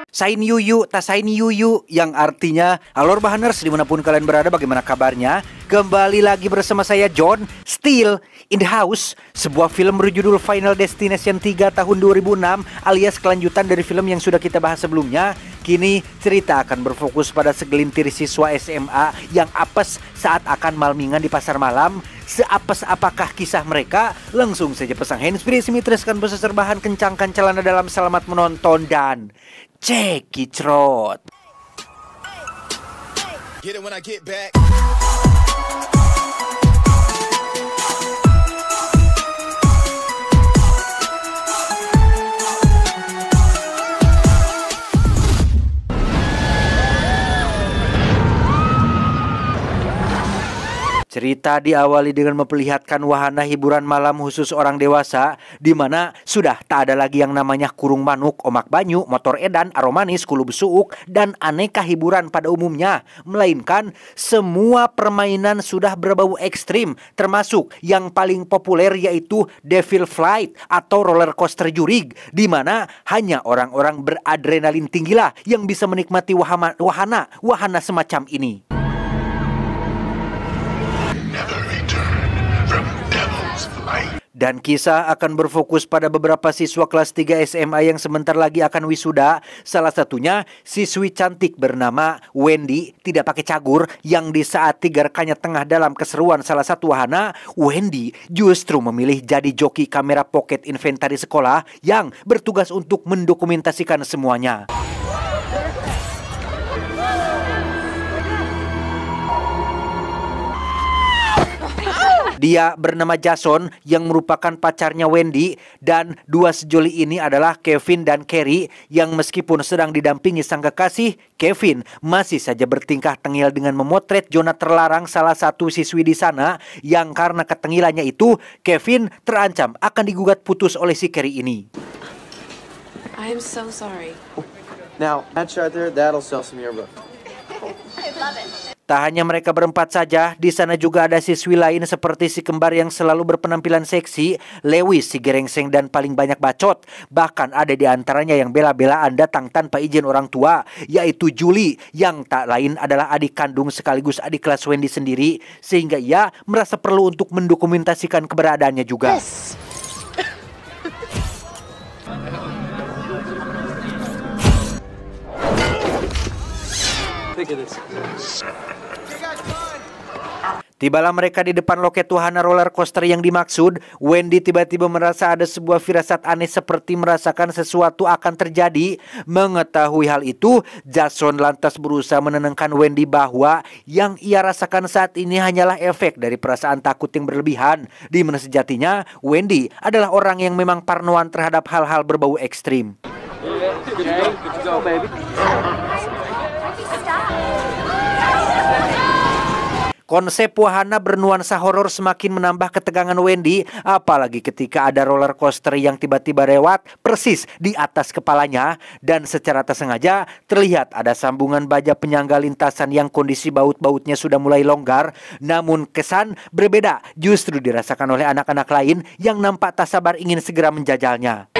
Sain Yuyu, Tasain Yuyu, yang artinya halo Bahaners dimanapun kalian berada, bagaimana kabarnya? Kembali lagi bersama saya John, Still in the House, sebuah film berjudul Final Destination 3 tahun 2006 alias kelanjutan dari film yang sudah kita bahas sebelumnya. Kini cerita akan berfokus pada segelintir siswa SMA yang apes saat akan malmingan di pasar malam. Seapes apakah kisah mereka? Langsung saja pasang handsfree, simitreskan boses serbahan, kencangkan celana dalam, selamat menonton dan cekicrot. Get it when I get back. Cerita diawali dengan memperlihatkan wahana hiburan malam khusus orang dewasa, di mana sudah tak ada lagi yang namanya kurung manuk, omak banyu, motor edan, aromanis, kulu besuuk, dan aneka hiburan pada umumnya. Melainkan semua permainan sudah berbau ekstrim, termasuk yang paling populer yaitu Devil Flight atau roller coaster jurig, di mana hanya orang-orang beradrenalin tinggilah yang bisa menikmati wahana semacam ini. Dan kisah akan berfokus pada beberapa siswa kelas 3 SMA yang sebentar lagi akan wisuda. Salah satunya siswi cantik bernama Wendy, tidak pakai cagur, yang di saat tiga rekannya tengah dalam keseruan salah satu wahana, Wendy justru memilih jadi joki kamera pocket inventari sekolah yang bertugas untuk mendokumentasikan semuanya. Dia bernama Jason yang merupakan pacarnya Wendy, dan dua sejoli ini adalah Kevin dan Carrie yang meskipun sedang didampingi sang kekasih, Kevin masih saja bertingkah tengil dengan memotret zona terlarang salah satu siswi di sana, yang karena ketengilannya itu Kevin terancam akan digugat putus oleh si Carrie ini. I am so sorry. Now, that right there, that'll sell some yearbook. I love it. Tak hanya mereka berempat saja, di sana juga ada siswi lain seperti si kembar yang selalu berpenampilan seksi, Lewis si gerengseng dan paling banyak bacot. Bahkan ada di antaranya yang bela-belaan datang tanpa izin orang tua, yaitu Julie, yang tak lain adalah adik kandung sekaligus adik kelas Wendy sendiri, sehingga ia merasa perlu untuk mendokumentasikan keberadaannya juga. Yes. Look at this. Tibalah mereka di depan loket wahana roller coaster yang dimaksud. Wendy tiba-tiba merasa ada sebuah firasat aneh seperti merasakan sesuatu akan terjadi. Mengetahui hal itu, Jason lantas berusaha menenangkan Wendy bahwa yang ia rasakan saat ini hanyalah efek dari perasaan takut yang berlebihan. Di mana sejatinya Wendy adalah orang yang memang parnoan terhadap hal-hal berbau ekstrim. Konsep wahana bernuansa horor semakin menambah ketegangan Wendy, apalagi ketika ada roller coaster yang tiba-tiba lewat persis di atas kepalanya, dan secara tersengaja terlihat ada sambungan baja penyangga lintasan yang kondisi baut-bautnya sudah mulai longgar. Namun kesan berbeda justru dirasakan oleh anak-anak lain yang nampak tak sabar ingin segera menjajalnya.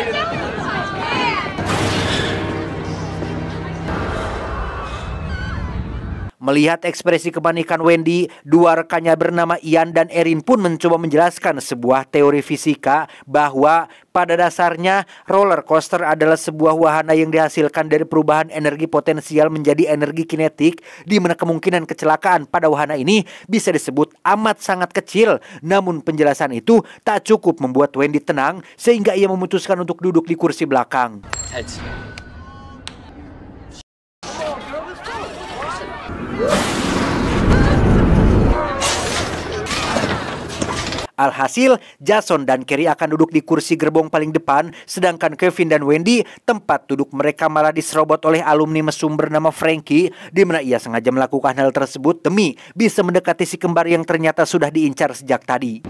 Melihat ekspresi kepanikan Wendy, dua rekannya bernama Ian dan Erin pun mencoba menjelaskan sebuah teori fisika bahwa pada dasarnya roller coaster adalah sebuah wahana yang dihasilkan dari perubahan energi potensial menjadi energi kinetik, di mana kemungkinan kecelakaan pada wahana ini bisa disebut amat sangat kecil. Namun penjelasan itu tak cukup membuat Wendy tenang, sehingga ia memutuskan untuk duduk di kursi belakang. Alhasil, Jason dan Carrie akan duduk di kursi gerbong paling depan, sedangkan Kevin dan Wendy, tempat duduk mereka malah diserobot oleh alumni mesum bernama Frankie, di mana ia sengaja melakukan hal tersebut demi bisa mendekati si kembar yang ternyata sudah diincar sejak tadi.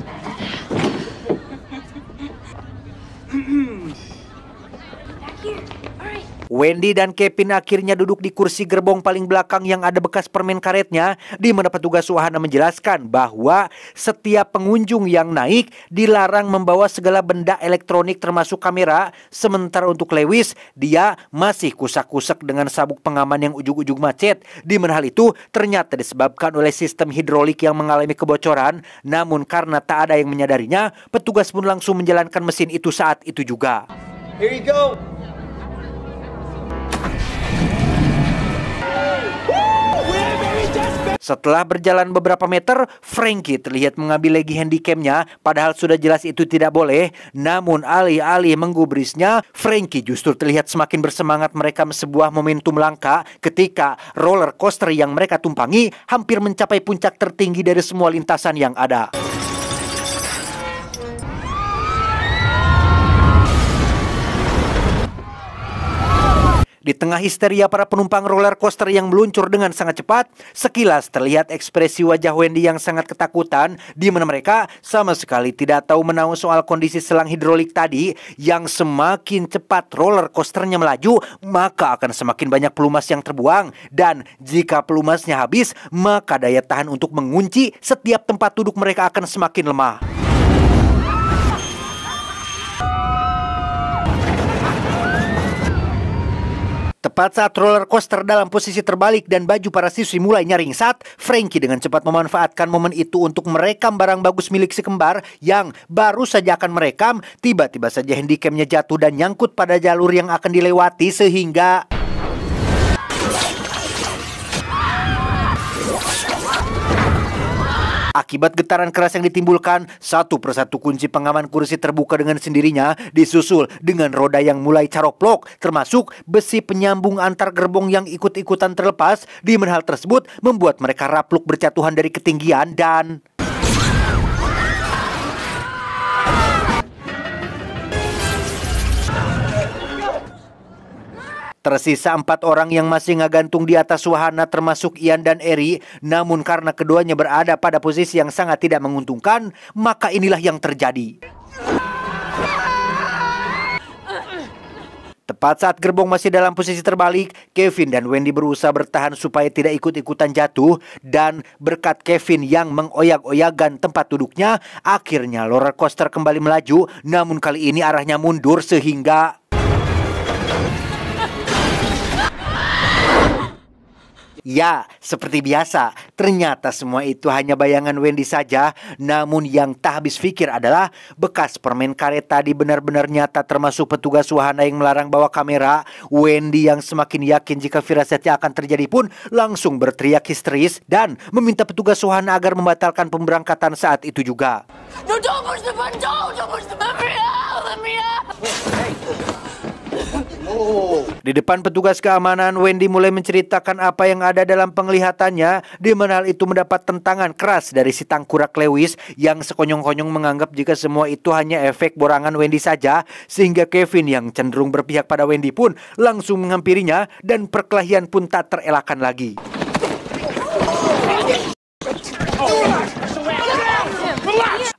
Wendy dan Kevin akhirnya duduk di kursi gerbong paling belakang yang ada bekas permen karetnya, di mana petugas wahana menjelaskan bahwa setiap pengunjung yang naik dilarang membawa segala benda elektronik termasuk kamera. Sementara untuk Lewis, dia masih kusak-kusak dengan sabuk pengaman yang ujung-ujung macet, di mana hal itu ternyata disebabkan oleh sistem hidrolik yang mengalami kebocoran. Namun karena tak ada yang menyadarinya, petugas pun langsung menjalankan mesin itu saat itu juga. Here you go. Setelah berjalan beberapa meter, Frankie terlihat mengambil lagi handycamnya, padahal sudah jelas itu tidak boleh. Namun alih-alih menggubrisnya, Frankie justru terlihat semakin bersemangat merekam sebuah momentum langka ketika roller coaster yang mereka tumpangi hampir mencapai puncak tertinggi dari semua lintasan yang ada. Di tengah histeria para penumpang roller coaster yang meluncur dengan sangat cepat, sekilas terlihat ekspresi wajah Wendy yang sangat ketakutan, di mana mereka sama sekali tidak tahu menahu soal kondisi selang hidrolik tadi, yang semakin cepat roller coasternya melaju, maka akan semakin banyak pelumas yang terbuang, dan jika pelumasnya habis, maka daya tahan untuk mengunci setiap tempat duduk mereka akan semakin lemah. Tepat saat roller coaster dalam posisi terbalik dan baju para siswi mulainya ringsat, Frankie dengan cepat memanfaatkan momen itu untuk merekam barang bagus milik si kembar yang baru saja akan merekam. Tiba-tiba saja handycamnya jatuh dan nyangkut pada jalur yang akan dilewati sehingga akibat getaran keras yang ditimbulkan, satu persatu kunci pengaman kursi terbuka dengan sendirinya, disusul dengan roda yang mulai caroplok, termasuk besi penyambung antar gerbong yang ikut-ikutan terlepas, di mana hal tersebut membuat mereka rapluk berjatuhan dari ketinggian dan tersisa 4 orang yang masih ngagantung di atas wahana termasuk Ian dan Eri. Namun karena keduanya berada pada posisi yang sangat tidak menguntungkan, maka inilah yang terjadi. Tepat saat gerbong masih dalam posisi terbalik, Kevin dan Wendy berusaha bertahan supaya tidak ikut-ikutan jatuh. Dan berkat Kevin yang mengoyak-oyakan tempat duduknya, akhirnya roller coaster kembali melaju. Namun kali ini arahnya mundur sehingga ya, seperti biasa, ternyata semua itu hanya bayangan Wendy saja. Namun yang tak habis pikir adalah bekas permen karet tadi benar-benar nyata, termasuk petugas wahana yang melarang bawa kamera. Wendy yang semakin yakin jika firasatnya akan terjadi pun langsung berteriak histeris dan meminta petugas wahana agar membatalkan pemberangkatan saat itu juga. No, don't push the button! Don't push the button! Let me out! Let me out! Di depan petugas keamanan, Wendy mulai menceritakan apa yang ada dalam penglihatannya, di mana hal itu mendapat tentangan keras dari si tangkurak Lewis yang sekonyong-konyong menganggap jika semua itu hanya efek borangan Wendy saja, sehingga Kevin yang cenderung berpihak pada Wendy pun langsung menghampirinya dan perkelahian pun tak terelakkan lagi.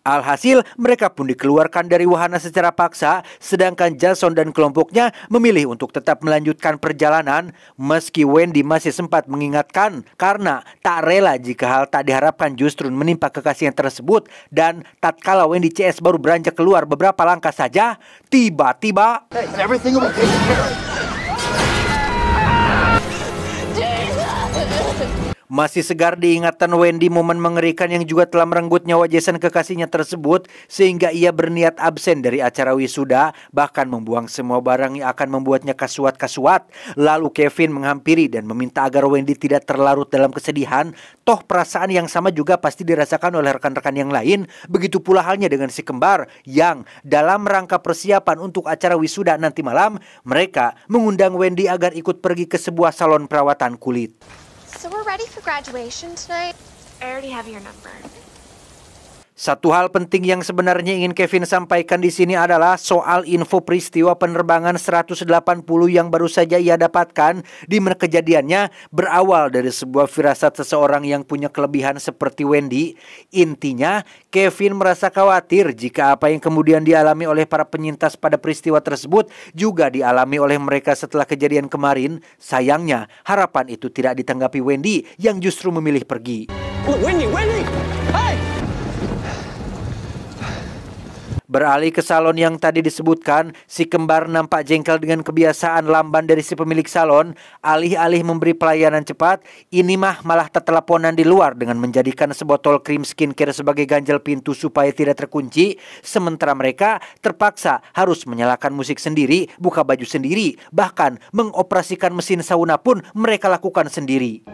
Alhasil, mereka pun dikeluarkan dari wahana secara paksa, sedangkan Jason dan kelompoknya memilih untuk tetap melanjutkan perjalanan, meski Wendy masih sempat mengingatkan karena tak rela jika hal tak diharapkan justru menimpa kekasihnya tersebut. Dan tatkala Wendy CS baru beranjak keluar beberapa langkah saja, tiba-tiba masih segar diingatan Wendy momen mengerikan yang juga telah merenggut nyawa Jason kekasihnya tersebut, sehingga ia berniat absen dari acara wisuda, bahkan membuang semua barang yang akan membuatnya kasuat-kasuat. Lalu Kevin menghampiri dan meminta agar Wendy tidak terlarut dalam kesedihan, toh perasaan yang sama juga pasti dirasakan oleh rekan-rekan yang lain. Begitu pula halnya dengan si kembar yang dalam rangka persiapan untuk acara wisuda nanti malam, mereka mengundang Wendy agar ikut pergi ke sebuah salon perawatan kulit. So we're ready for graduation tonight? I already have your number. Satu hal penting yang sebenarnya ingin Kevin sampaikan di sini adalah soal info peristiwa penerbangan 180 yang baru saja ia dapatkan, di mana kejadiannya berawal dari sebuah firasat seseorang yang punya kelebihan seperti Wendy. Intinya, Kevin merasa khawatir jika apa yang kemudian dialami oleh para penyintas pada peristiwa tersebut juga dialami oleh mereka setelah kejadian kemarin. Sayangnya, harapan itu tidak ditanggapi Wendy yang justru memilih pergi. Look, Wendy! Hey! Beralih ke salon yang tadi disebutkan, si kembar nampak jengkel dengan kebiasaan lamban dari si pemilik salon. Alih-alih memberi pelayanan cepat, ini malah teteleponan di luar dengan menjadikan sebotol krim skincare sebagai ganjal pintu supaya tidak terkunci. Sementara mereka terpaksa harus menyalakan musik sendiri, buka baju sendiri, bahkan mengoperasikan mesin sauna pun mereka lakukan sendiri.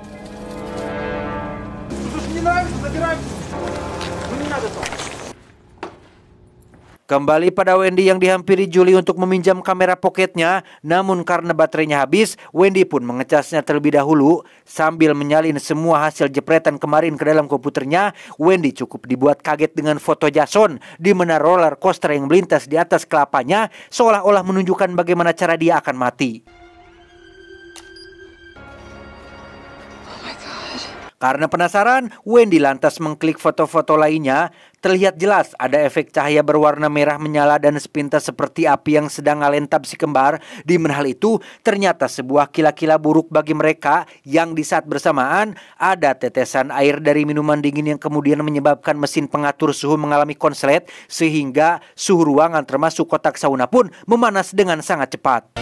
Kembali pada Wendy yang dihampiri Julie untuk meminjam kamera pocketnya, namun karena baterainya habis, Wendy pun mengecasnya terlebih dahulu. Sambil menyalin semua hasil jepretan kemarin ke dalam komputernya, Wendy cukup dibuat kaget dengan foto Jason, di mana roller coaster yang melintas di atas kelapanya seolah-olah menunjukkan bagaimana cara dia akan mati. Karena penasaran, Wendy lantas mengklik foto-foto lainnya. Terlihat jelas ada efek cahaya berwarna merah menyala dan sepintas seperti api yang sedang ngalentap si kembar. Di mana hal itu ternyata sebuah kila-kila buruk bagi mereka, yang di saat bersamaan ada tetesan air dari minuman dingin yang kemudian menyebabkan mesin pengatur suhu mengalami konslet, sehingga suhu ruangan termasuk kotak sauna pun memanas dengan sangat cepat.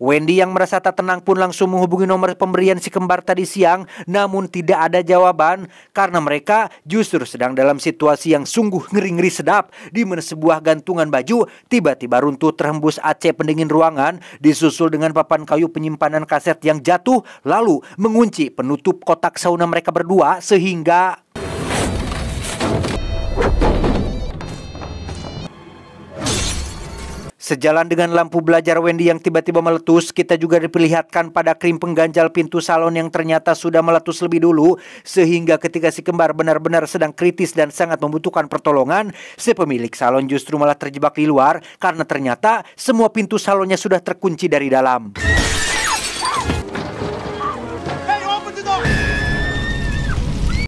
Wendy yang merasa tak tenang pun langsung menghubungi nomor pemberian si kembar tadi siang, namun tidak ada jawaban karena mereka justru sedang dalam situasi yang sungguh ngeri-ngeri sedap, di mana sebuah gantungan baju tiba-tiba runtuh terhembus AC pendingin ruangan, disusul dengan papan kayu penyimpanan kaset yang jatuh lalu mengunci penutup kotak sauna mereka berdua, sehingga sejalan dengan lampu belajar Wendy yang tiba-tiba meletus, kita juga diperlihatkan pada krim pengganjal pintu salon yang ternyata sudah meletus lebih dulu, sehingga ketika si kembar benar-benar sedang kritis dan sangat membutuhkan pertolongan, si pemilik salon justru malah terjebak di luar karena ternyata semua pintu salonnya sudah terkunci dari dalam.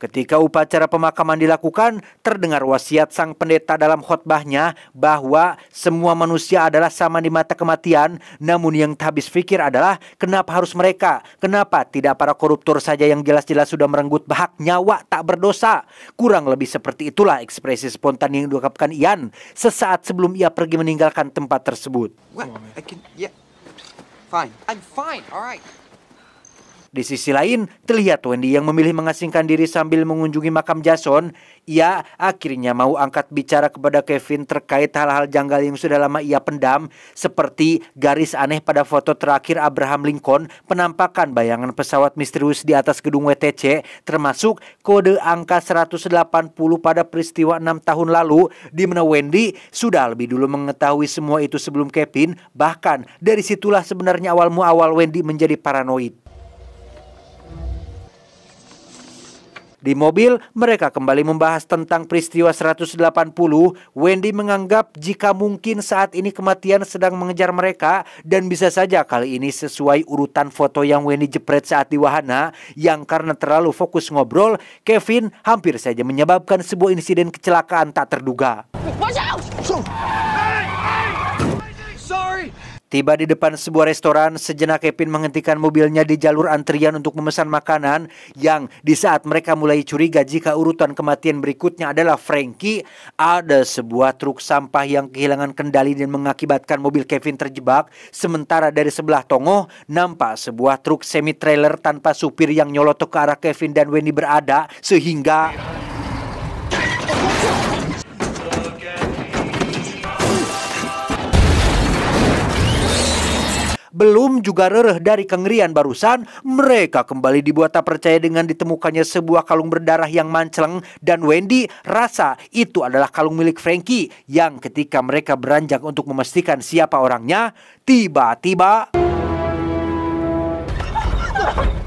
Ketika upacara pemakaman dilakukan, terdengar wasiat sang pendeta dalam khotbahnya bahwa semua manusia adalah sama di mata kematian. Namun yang tak habis pikir adalah kenapa harus mereka? Kenapa tidak para koruptor saja yang jelas-jelas sudah merenggut hak nyawa tak berdosa? Kurang lebih seperti itulah ekspresi spontan yang diungkapkan Ian sesaat sebelum ia pergi meninggalkan tempat tersebut. I'm fine, all right. Di sisi lain, terlihat Wendy yang memilih mengasingkan diri sambil mengunjungi makam Jason. Ia akhirnya mau angkat bicara kepada Kevin terkait hal-hal janggal yang sudah lama ia pendam, seperti garis aneh pada foto terakhir Abraham Lincoln, penampakan bayangan pesawat misterius di atas gedung WTC, termasuk kode angka 180 pada peristiwa 6 tahun lalu, di mana Wendy sudah lebih dulu mengetahui semua itu sebelum Kevin. Bahkan dari situlah sebenarnya awal Wendy menjadi paranoid. Di mobil, mereka kembali membahas tentang peristiwa 180. Wendy menganggap jika mungkin saat ini kematian sedang mengejar mereka, dan bisa saja kali ini sesuai urutan foto yang Wendy jepret saat di wahana, yang karena terlalu fokus ngobrol, Kevin hampir saja menyebabkan sebuah insiden kecelakaan tak terduga. Watch out! Sorry! Tiba di depan sebuah restoran, sejenak Kevin menghentikan mobilnya di jalur antrian untuk memesan makanan, yang di saat mereka mulai curiga jika urutan kematian berikutnya adalah Frankie, ada sebuah truk sampah yang kehilangan kendali dan mengakibatkan mobil Kevin terjebak. Sementara dari sebelah tonggo nampak sebuah truk semi-trailer tanpa supir yang nyolotok ke arah Kevin dan Wendy berada, sehingga belum juga rereh dari kengerian barusan, mereka kembali dibuat tak percaya dengan ditemukannya sebuah kalung berdarah yang manceleng, dan Wendy rasa itu adalah kalung milik Frankie, yang ketika mereka beranjak untuk memastikan siapa orangnya, tiba-tiba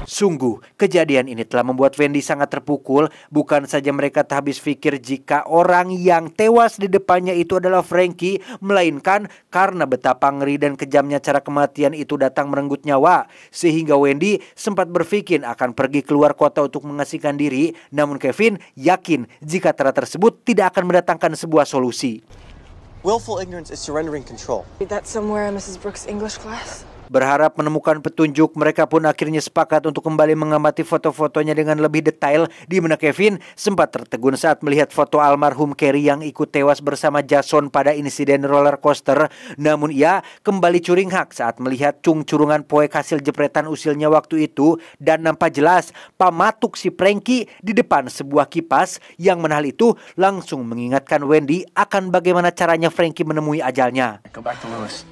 Sungguh, kejadian ini telah membuat Wendy sangat terpukul. Bukan saja mereka tak habis pikir jika orang yang tewas di depannya itu adalah Frankie, melainkan karena betapa ngeri dan kejamnya cara kematian itu datang merenggut nyawa. Sehingga Wendy sempat berpikir akan pergi keluar kota untuk mengasingkan diri. Namun Kevin yakin jika cara tersebut tidak akan mendatangkan sebuah solusi. Willful ignorance is surrendering control. Read that somewhere in Mrs. Brooks' English class. Berharap menemukan petunjuk, mereka pun akhirnya sepakat untuk kembali mengamati foto-fotonya dengan lebih detail, di mana Kevin sempat tertegun saat melihat foto almarhum Carrie yang ikut tewas bersama Jason pada insiden roller coaster. Namun ia kembali curinghak saat melihat curungan poek hasil jepretan usilnya waktu itu, dan nampak jelas pamatuk si Frankie di depan sebuah kipas, yang mana hal itu langsung mengingatkan Wendy akan bagaimana caranya Frankie menemui ajalnya. Go back to Lewis.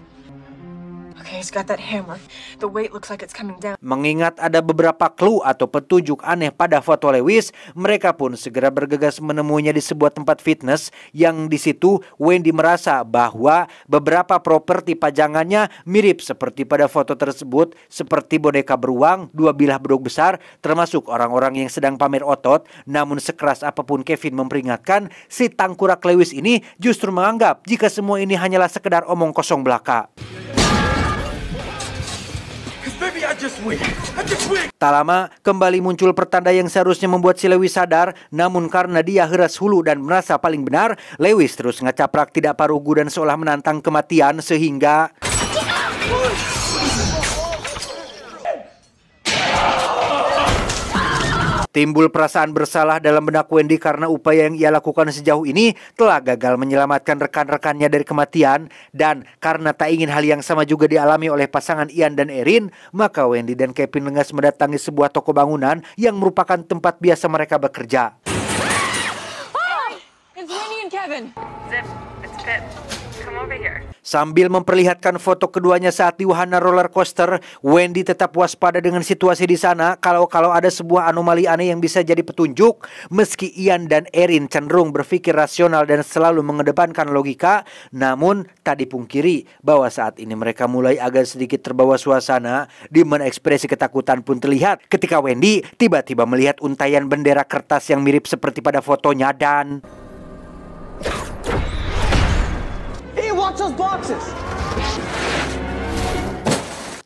Okay, he's got that hammer. The weight looks like it's coming down. Mengingat ada beberapa clue atau petunjuk aneh pada foto Lewis, mereka pun segera bergegas menemuinya di sebuah tempat fitness yang di situ Wendy merasa bahwa beberapa properti pajangannya mirip seperti pada foto tersebut, seperti boneka beruang, 2 bilah bedug besar, termasuk orang-orang yang sedang pamer otot. Namun sekeras apapun Kevin memperingatkan, si tangkurak Lewis ini justru menganggap jika semua ini hanyalah sekedar omong kosong belaka. Tak lama kembali muncul pertanda yang seharusnya membuat si Lewis sadar, namun karena dia heras hulu dan merasa paling benar, Lewis terus ngacaprak tidak parugu dan seolah menantang kematian sehingga timbul perasaan bersalah dalam benak Wendy karena upaya yang ia lakukan sejauh ini telah gagal menyelamatkan rekan-rekannya dari kematian. Dan karena tak ingin hal yang sama juga dialami oleh pasangan Ian dan Erin, maka Wendy dan Kevin lengas mendatangi sebuah toko bangunan yang merupakan tempat biasa mereka bekerja. Hi! It's Winnie and Kevin. Zip, it's Pip. Come over here. Sambil memperlihatkan foto keduanya saat di wahana roller coaster, Wendy tetap waspada dengan situasi di sana. Kalau ada sebuah anomali aneh yang bisa jadi petunjuk, meski Ian dan Erin cenderung berpikir rasional dan selalu mengedepankan logika, namun tak dipungkiri bahwa saat ini mereka mulai agak sedikit terbawa suasana, di mana ekspresi ketakutan pun terlihat ketika Wendy tiba-tiba melihat untaian bendera kertas yang mirip seperti pada fotonya dan Hey, watch those boxes!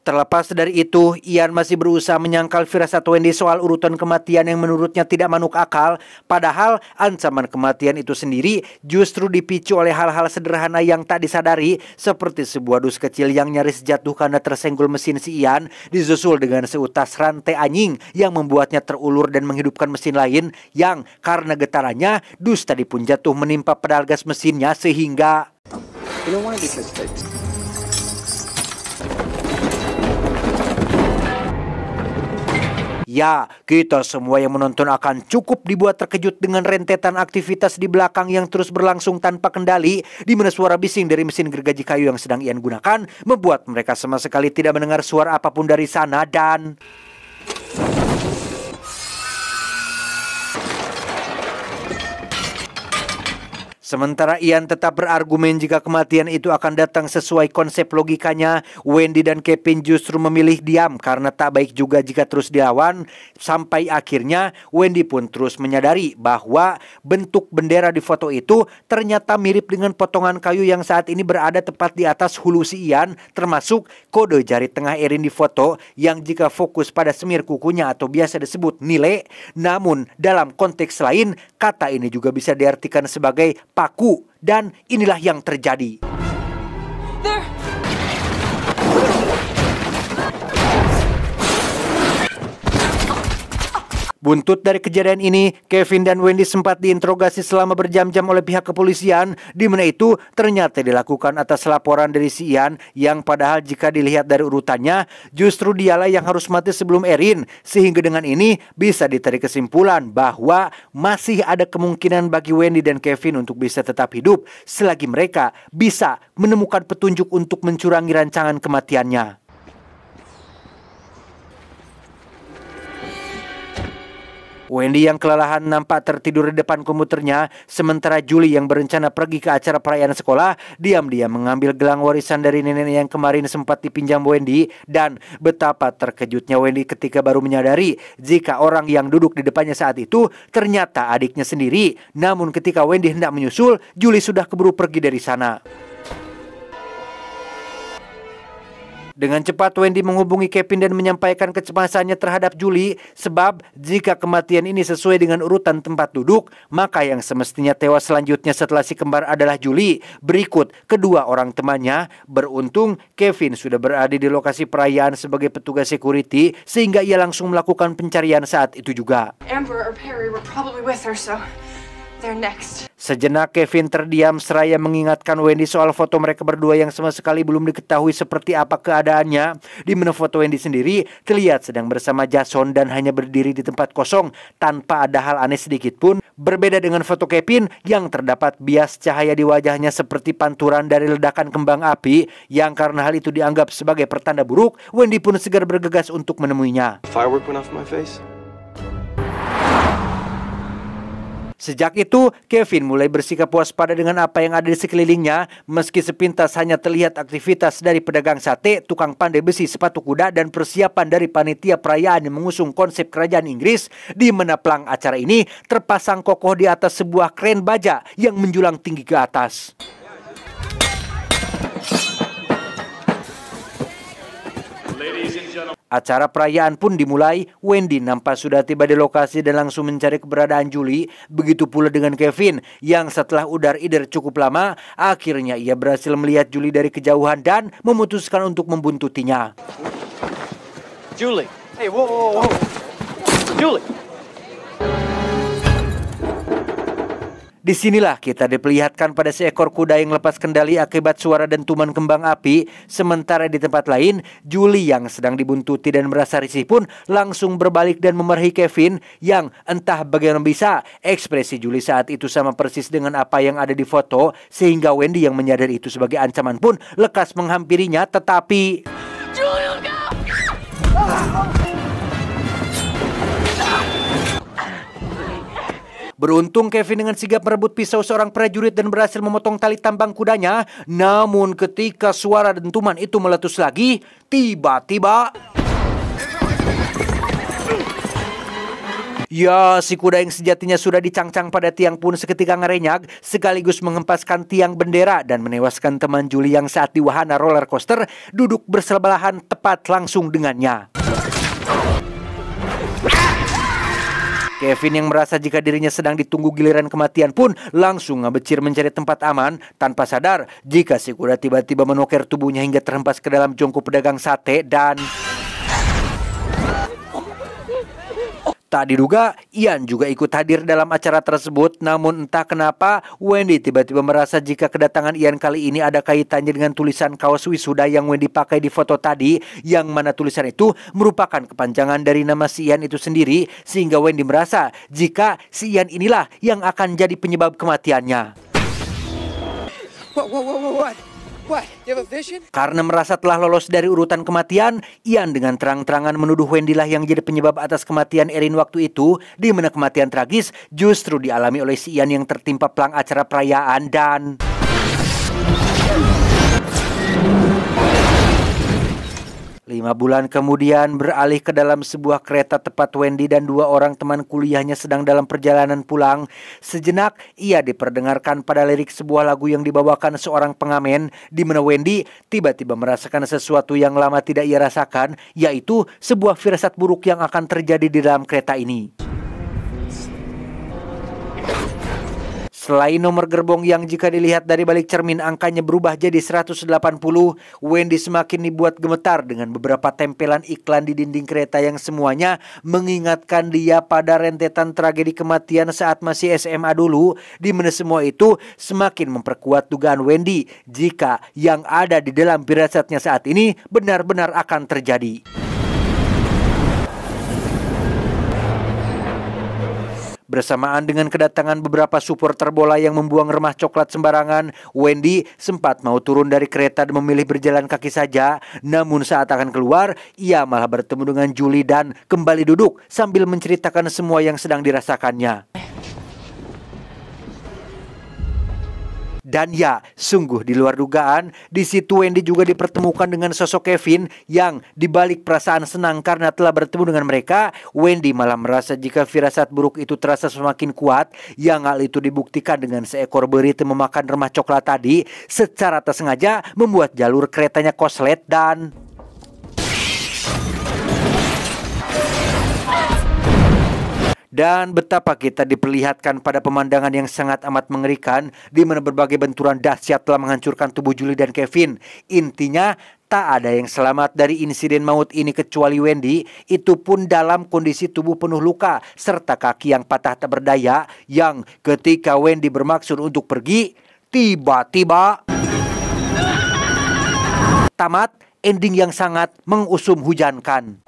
terlepas dari itu, Ian masih berusaha menyangkal firasat Wendy soal urutan kematian yang menurutnya tidak masuk akal. Padahal ancaman kematian itu sendiri justru dipicu oleh hal-hal sederhana yang tak disadari, seperti sebuah dus kecil yang nyaris jatuh karena tersenggol mesin si Ian, disusul dengan seutas rantai anjing yang membuatnya terulur dan menghidupkan mesin lain, yang karena getarannya dus tadi pun jatuh menimpa pedal gas mesinnya sehingga You don't want to be suspect. ya, kita semua yang menonton akan cukup dibuat terkejut dengan rentetan aktivitas di belakang yang terus berlangsung tanpa kendali, di mana suara bising dari mesin gergaji kayu yang sedang Ian gunakan membuat mereka sama sekali tidak mendengar suara apapun dari sana. Dan sementara Ian tetap berargumen jika kematian itu akan datang sesuai konsep logikanya, Wendy dan Kevin justru memilih diam karena tak baik juga jika terus dilawan. Sampai akhirnya Wendy pun terus menyadari bahwa bentuk bendera di foto itu ternyata mirip dengan potongan kayu yang saat ini berada tepat di atas hulu si Ian, termasuk kode jari tengah Erin di foto yang jika fokus pada semir kukunya atau biasa disebut nile. Namun dalam konteks lain, kata ini juga bisa diartikan sebagai paku, dan inilah yang terjadi. There! Buntut dari kejadian ini, Kevin dan Wendy sempat diinterogasi selama berjam-jam oleh pihak kepolisian, di mana itu ternyata dilakukan atas laporan dari si Ian, yang padahal jika dilihat dari urutannya, justru dialah yang harus mati sebelum Erin. Sehingga dengan ini bisa ditarik kesimpulan bahwa masih ada kemungkinan bagi Wendy dan Kevin untuk bisa tetap hidup selagi mereka bisa menemukan petunjuk untuk mencurangi rancangan kematiannya. Wendy yang kelelahan nampak tertidur di depan komputernya, sementara Julie yang berencana pergi ke acara perayaan sekolah, diam-diam mengambil gelang warisan dari nenek yang kemarin sempat dipinjam Wendy, dan betapa terkejutnya Wendy ketika baru menyadari jika orang yang duduk di depannya saat itu ternyata adiknya sendiri. Namun ketika Wendy hendak menyusul, Julie sudah keburu pergi dari sana. Dengan cepat Wendy menghubungi Kevin dan menyampaikan kecemasannya terhadap Julie, sebab jika kematian ini sesuai dengan urutan tempat duduk, maka yang semestinya tewas selanjutnya setelah si kembar adalah Julie, berikut kedua orang temannya. Beruntung Kevin sudah berada di lokasi perayaan sebagai petugas security, sehingga ia langsung melakukan pencarian saat itu juga. Amber or Perry were probably with her, so they're next. Sejenak Kevin terdiam seraya mengingatkan Wendy soal foto mereka berdua yang sama sekali belum diketahui seperti apa keadaannya, di mana foto Wendy sendiri terlihat sedang bersama Jason dan hanya berdiri di tempat kosong tanpa ada hal aneh sedikit pun. Berbeda dengan foto Kevin yang terdapat bias cahaya di wajahnya seperti panturan dari ledakan kembang api, yang karena hal itu dianggap sebagai pertanda buruk, Wendy pun segera bergegas untuk menemuinya. Firework went off my face. Sejak itu, Kevin mulai bersikap waspada dengan apa yang ada di sekelilingnya, meski sepintas hanya terlihat aktivitas dari pedagang sate, tukang pandai besi, sepatu kuda, dan persiapan dari panitia perayaan yang mengusung konsep kerajaan Inggris, di mana pelang acara ini terpasang kokoh di atas sebuah kren baja yang menjulang tinggi ke atas. Acara perayaan pun dimulai. Wendy nampak sudah tiba di lokasi dan langsung mencari keberadaan Julie. Begitu pula dengan Kevin yang setelah udar-idar cukup lama, akhirnya ia berhasil melihat Julie dari kejauhan dan memutuskan untuk membuntutinya. Julie. Hey, whoa. Julie. Disinilah kita diperlihatkan pada seekor kuda yang lepas kendali akibat suara dentuman kembang api. Sementara di tempat lain, Julie yang sedang dibuntuti dan merasa risih pun langsung berbalik dan memarahi Kevin, yang entah bagaimana bisa ekspresi Julie saat itu sama persis dengan apa yang ada di foto, sehingga Wendy yang menyadari itu sebagai ancaman pun lekas menghampirinya. Tetapi Julie, look out! beruntung Kevin dengan sigap merebut pisau seorang prajurit dan berhasil memotong tali tambang kudanya. Namun ketika suara dentuman itu meletus lagi, tiba-tiba ya, si kuda yang sejatinya sudah dicangcang pada tiang pun seketika ngerenyag, sekaligus menghempaskan tiang bendera dan menewaskan teman Julie yang saat di wahana roller coaster duduk bersebelahan tepat langsung dengannya. Kevin yang merasa jika dirinya sedang ditunggu giliran kematian pun langsung ngebecir mencari tempat aman, tanpa sadar jika si kuda tiba-tiba menoker tubuhnya hingga terhempas ke dalam jongkok pedagang sate. Dan tak diduga, Ian juga ikut hadir dalam acara tersebut. Namun entah kenapa Wendy tiba-tiba merasa jika kedatangan Ian kali ini ada kaitannya dengan tulisan kaos wisuda yang Wendy pakai di foto tadi, yang mana tulisan itu merupakan kepanjangan dari nama si Ian itu sendiri, sehingga Wendy merasa jika si Ian inilah yang akan jadi penyebab kematiannya. What? You have a vision? Karena merasa telah lolos dari urutan kematian, Ian dengan terang-terangan menuduh Wendy lah yang jadi penyebab atas kematian Erin waktu itu, di mana kematian tragis justru dialami oleh si Ian yang tertimpa pelang acara perayaan. Dan 5 bulan kemudian beralih ke dalam sebuah kereta tepat Wendy dan 2 orang teman kuliahnya sedang dalam perjalanan pulang. Sejenak ia diperdengarkan pada lirik sebuah lagu yang dibawakan seorang pengamen, di mana Wendy tiba-tiba merasakan sesuatu yang lama tidak ia rasakan, yaitu sebuah firasat buruk yang akan terjadi di dalam kereta ini. Selain nomor gerbong yang jika dilihat dari balik cermin angkanya berubah jadi 180, Wendy semakin dibuat gemetar dengan beberapa tempelan iklan di dinding kereta yang semuanya mengingatkan dia pada rentetan tragedi kematian saat masih SMA dulu, di mana semua itu semakin memperkuat dugaan Wendy jika yang ada di dalam firasatnya saat ini benar-benar akan terjadi. Bersamaan dengan kedatangan beberapa supporter bola yang membuang remah coklat sembarangan, Wendy sempat mau turun dari kereta dan memilih berjalan kaki saja. Namun saat akan keluar, ia malah bertemu dengan Julie dan kembali duduk sambil menceritakan semua yang sedang dirasakannya. Dan ya, sungguh di luar dugaan, di situ Wendy juga dipertemukan dengan sosok Kevin yang dibalik perasaan senang karena telah bertemu dengan mereka, Wendy malah merasa jika firasat buruk itu terasa semakin kuat, yang hal itu dibuktikan dengan seekor berit yang memakan remah coklat tadi secara tak sengaja membuat jalur keretanya koslet dan... Dan betapa kita diperlihatkan pada pemandangan yang sangat amat mengerikan di mana berbagai benturan dahsyat telah menghancurkan tubuh Julie dan Kevin. Intinya tak ada yang selamat dari insiden maut ini kecuali Wendy, itu pun dalam kondisi tubuh penuh luka serta kaki yang patah tak berdaya, yang ketika Wendy bermaksud untuk pergi, tiba-tiba tamat ending yang sangat mengusum hujankan.